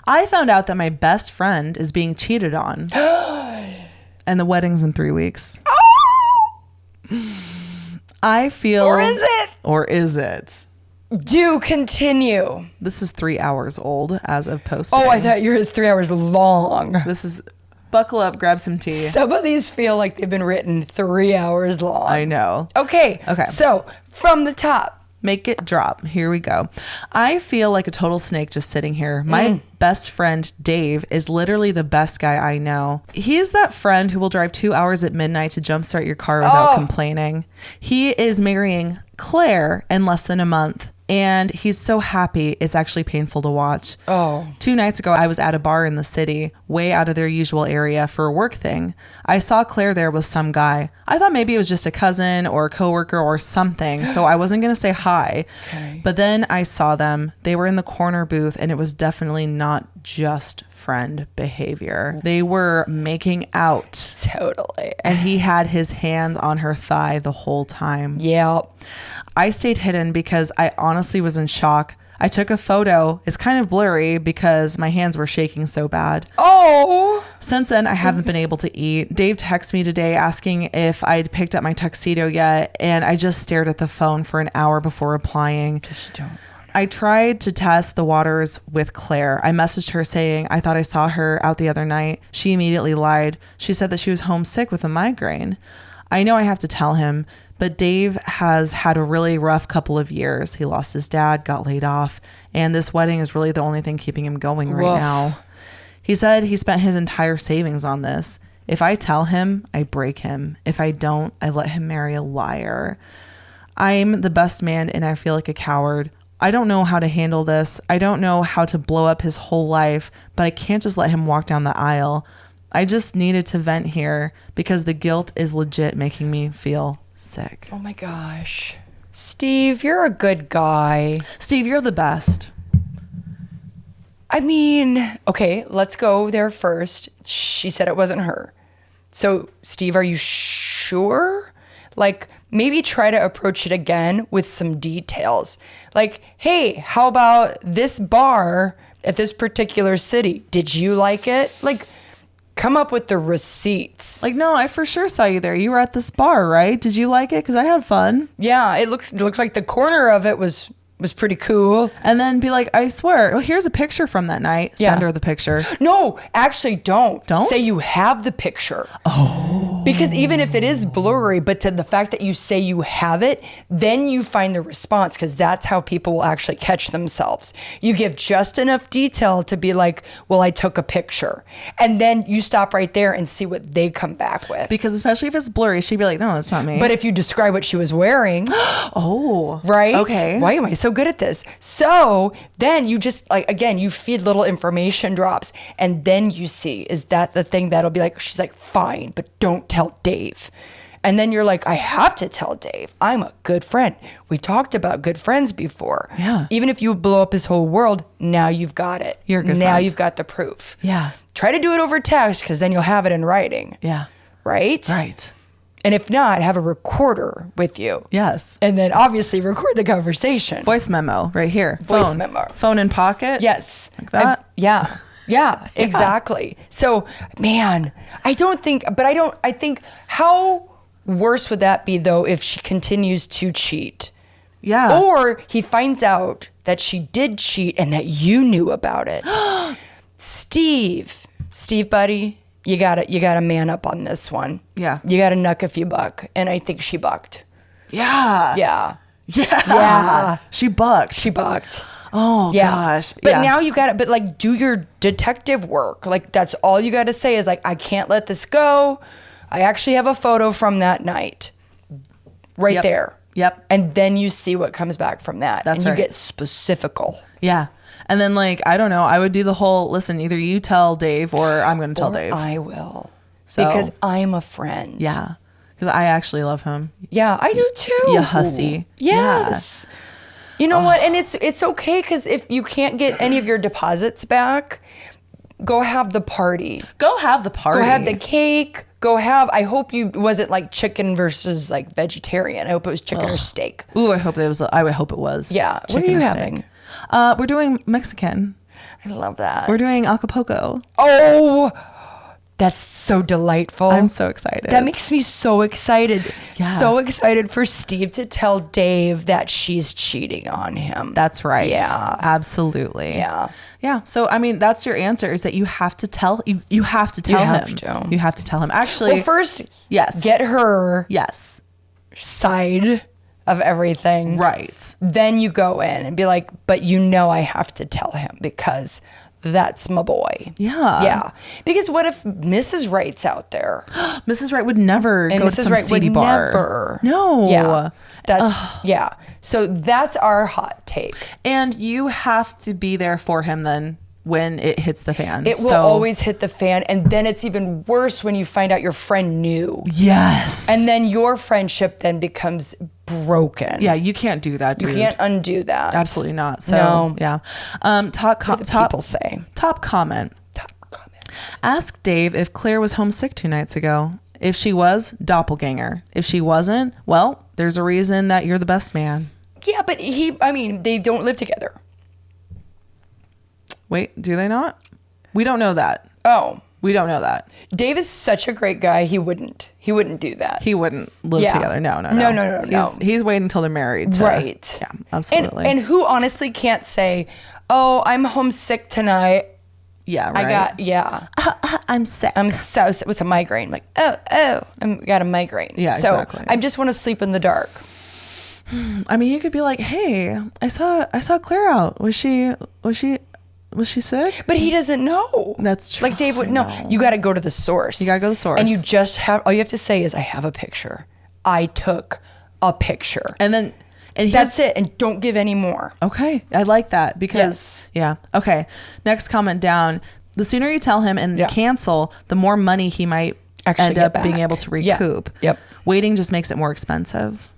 I found out that my best friend is being cheated on. And the wedding's in 3 weeks. I feel... Or is it? Or is it? Do continue. This is 3 hours old as of posting. Oh, I thought yours 3 hours long. This is... Buckle up, grab some tea. Some of these feel like they've been written 3 hours long. I know. Okay. So, from the top. Make it drop. Here we go. I feel like a total snake just sitting here. My best friend, Dave, is literally the best guy I know. He's that friend who will drive 2 hours at midnight to jumpstart your car without complaining. He is marrying Claire in less than a month. And he's so happy, it's actually painful to watch. 2 nights ago, I was at a bar in the city, way out of their usual area for a work thing. I saw Claire there with some guy. I thought maybe it was just a cousin or a coworker or something, so I wasn't going to say hi. Okay. But then I saw them. They were in the corner booth, and it was definitely not just friend behavior. They were making out. Totally. And he had his hands on her thigh the whole time. Yep. I stayed hidden because I honestly was in shock. I took a photo. It's kind of blurry because my hands were shaking so bad. Oh. Since then, I haven't been able to eat. Dave texted me today asking if I'd picked up my tuxedo yet, and I just stared at the phone for an hour before replying. Because you don't. I tried to test the waters with Claire. I messaged her saying I thought I saw her out the other night. She immediately lied. She said that she was homesick with a migraine. I know I have to tell him, but Dave has had a really rough couple of years. He lost his dad, got laid off, and this wedding is really the only thing keeping him going right now. He said he spent his entire savings on this. If I tell him, I break him. If I don't, I let him marry a liar. I'm the best man and I feel like a coward. I don't know how to handle this. I don't know how to blow up his whole life, but I can't just let him walk down the aisle. I just needed to vent here because the guilt is legit making me feel sick. Oh my gosh. Steve, you're a good guy. Steve, you're the best. I mean, okay, let's go there first. She said it wasn't her. So, Steve, are you sure? Like, maybe try to approach it again with some details. Like, hey, how about this bar at this particular city? Did you like it? Like, come up with the receipts. Like, no, I for sure saw you there. You were at this bar, right? Did you like it? Because I had fun. Yeah, it looked like the corner of it was pretty cool. And then be like, I swear, well, here's a picture from that night. Send her the picture. No, actually don't. Don't? Say you have the picture. Oh. Because even if it is blurry, but to the fact that you say you have it, then you find the response, because that's how people will actually catch themselves. You give just enough detail to be like, well, I took a picture. And then you stop right there and see what they come back with. Because especially if it's blurry, she'd be like, no, that's not me. But if you describe what she was wearing. Oh. Right? Okay. Why am I so good at this? So then you just, like, again, you feed little information drops, and then you see, is that the thing that'll be like, she's like, fine, but don't tell Dave. And then you're like, I have to tell Dave. I'm a good friend. We talked about good friends before. Yeah. Even if you blow up his whole world, now you've got it. You're a good Now friend. you've got the proof. Yeah. Try to do it over text, because then you'll have it in writing. Yeah. Right? Right. And if not, have a recorder with you. Yes. And then obviously record the conversation. Voice memo right here. Voice memo. Phone in pocket. Yes. Like that. Yeah. Yeah, exactly. So, man, I think how worse would that be, though, if she continues to cheat? Yeah. Or he finds out that she did cheat and that you knew about it. Steve, buddy, you gotta man up on this one. Yeah. You gotta knuck if you buck. And I think she bucked. Yeah. Yeah. Yeah. She bucked. Oh, Yeah. gosh. But yeah. now you got to, but like, do your detective work. Like, that's all you got to say is like, I can't let this go. I actually have a photo from that night right there. Yep. And then you see what comes back from that. That's and you right. get specifical. Yeah. And then, like, I don't know, I would do the whole, listen, either you tell Dave or I'm going to tell Dave. I will. So, because I'm a friend. Yeah. Because I actually love him. Yeah, I do too. You hussy. Yes. Yeah. You know what? And it's okay, because if you can't get any of your deposits back, go have the party. Go have the party. Go have the cake. I hope you wasn't like chicken versus like vegetarian. I hope it was chicken or steak. Ooh, I hope it was. Yeah. Chicken what are you having? We're doing Mexican. I love that. We're doing Acapulco. Oh, that's so delightful. I'm so excited. That makes me so excited. Yeah. So excited for Steve to tell Dave that she's cheating on him. That's right. Yeah. Absolutely. Yeah. Yeah. So, I mean, that's your answer, is that you have to tell, you have to tell him. You have to tell him. Actually. Well, first, yes. get her yes. side of everything. Right. Then you go in and be like, but I have to tell him because that's my boy. Yeah. Yeah. Because what if Mrs. Wright's out there? Mrs. Wright would never And go Mrs. to some Wright seedy would bar. never. No. Yeah. That's, yeah. So that's our hot take. And you have to be there for him then when it hits the fan. It will always hit the fan. And then it's even worse when you find out your friend knew. Yes. And then your friendship then becomes broken. Yeah, you can't do that, dude. You can't undo that. Absolutely not. So, No. yeah. People say. Top comment. Ask Dave if Claire was homesick 2 nights ago. If she was, doppelganger. If she wasn't, well, there's a reason that you're the best man. Yeah, but they don't live together. Wait, do they not? We don't know that. Oh. We don't know that. Dave is such a great guy. He wouldn't do that. He wouldn't live Yeah. together. No. No. He's waiting until they're married. Right. Yeah, absolutely. And who honestly can't say, oh, I'm homesick tonight. Yeah, right. I'm sick. I'm so sick. What's a migraine? Like, I got a migraine. Yeah, so exactly. I just want to sleep in the dark. I mean, you could be like, hey, I saw Claire out. Was she sick? But he doesn't know. That's true. Like Dave would know. You got to go to the source. You got to go to the source. And all you have to say is, I have a picture. I took a picture. And that's it. And don't give any more. Okay. I like that because, yeah. Okay. Next comment down. The sooner you tell him and cancel, the more money he might actually end up being able to recoup. Yep. Waiting just makes it more expensive.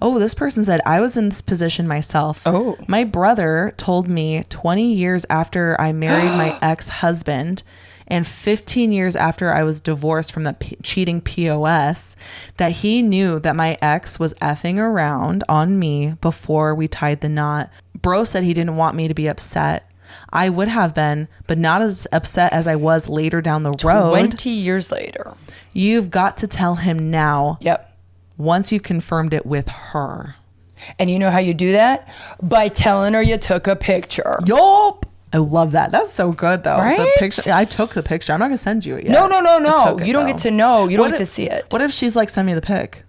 Oh, this person said, I was in this position myself. Oh. My brother told me 20 years after I married my ex-husband and 15 years after I was divorced from the cheating POS that he knew that my ex was effing around on me before we tied the knot. Bro said he didn't want me to be upset. I would have been, but not as upset as I was later down the road. 20 years later. You've got to tell him now. Yep. Once you've confirmed it with her. And you know how you do that? By telling her you took a picture. Yup. I love that. That's so good though. Right? The picture. I took the picture. I'm not gonna send you it yet. No. You You don't get to know. You don't get to see it. What if she's like, send me the pic?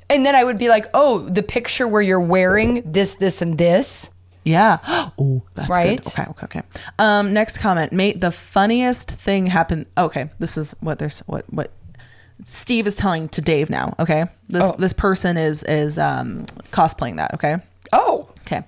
And then I would be like, oh, the picture where you're wearing this, and this. Yeah. Oh, that's right. Good. Okay. Next comment. Mate, the funniest thing happened. Okay, this is what Steve is telling to Dave now. Okay, this person is cosplaying that. Okay. Oh. Okay.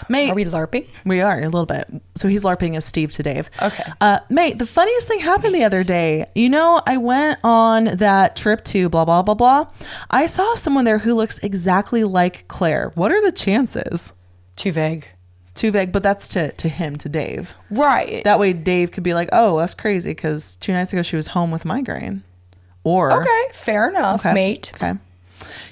Mate, are we LARPing? We are a little bit. So he's LARPing as Steve to Dave. Okay. Mate, the funniest thing happened the other day. You know, I went on that trip to blah, blah, blah, blah. I saw someone there who looks exactly like Claire. What are the chances? Too vague. But that's to him, to Dave. Right. That way Dave could be like, oh, that's crazy because 2 nights ago she was home with migraine. Or. Okay, fair enough, mate. Okay.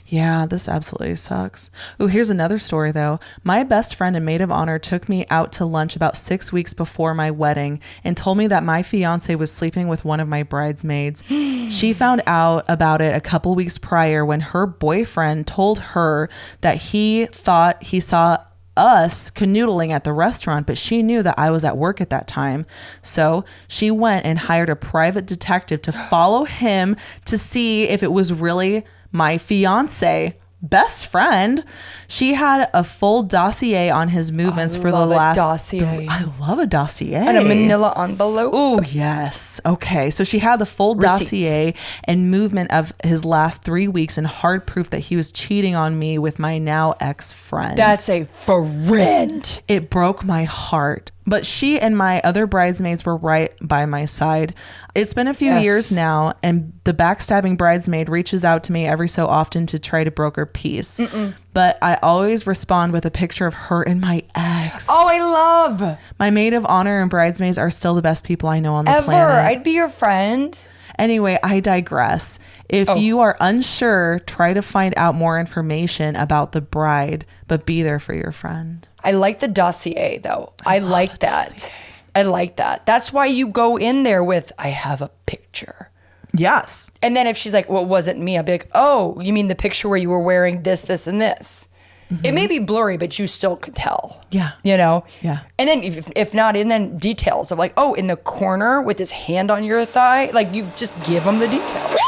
Yeah, this absolutely sucks. Oh, here's another story though. My best friend and maid of honor took me out to lunch about 6 weeks before my wedding and told me that my fiance was sleeping with one of my bridesmaids. She found out about it a couple weeks prior when her boyfriend told her that he thought he saw us canoodling at the restaurant, but she knew that I was at work at that time. So she went and hired a private detective to follow him to see if it was really my fiance best friend. She had a full dossier on his movements for the last dossier. I love a dossier. And a manila envelope. Oh, yes. Okay. So she had the full dossier and movement of his last 3 weeks and hard proof that he was cheating on me with my now ex-friend. That's a friend. It broke my heart. But she and my other bridesmaids were right by my side. It's been a few years now, and the backstabbing bridesmaid reaches out to me every so often to try to broker peace. But I always respond with a picture of her and my ex. Oh, I love. My maid of honor and bridesmaids are still the best people I know on the Ever. planet. I'd be your friend. Anyway, I digress. If you are unsure, try to find out more information about the bride, but be there for your friend. I like the dossier though. I like that. Dossier. I like that. That's why you go in there with, I have a picture. Yes. And then if she's like, well, it wasn't me, I'll be like, oh, you mean the picture where you were wearing this, this, and this? It may be blurry, but you still could tell. Yeah. You know? Yeah. And then if not, and then details of like, oh, in the corner with his hand on your thigh, like you just give them the details.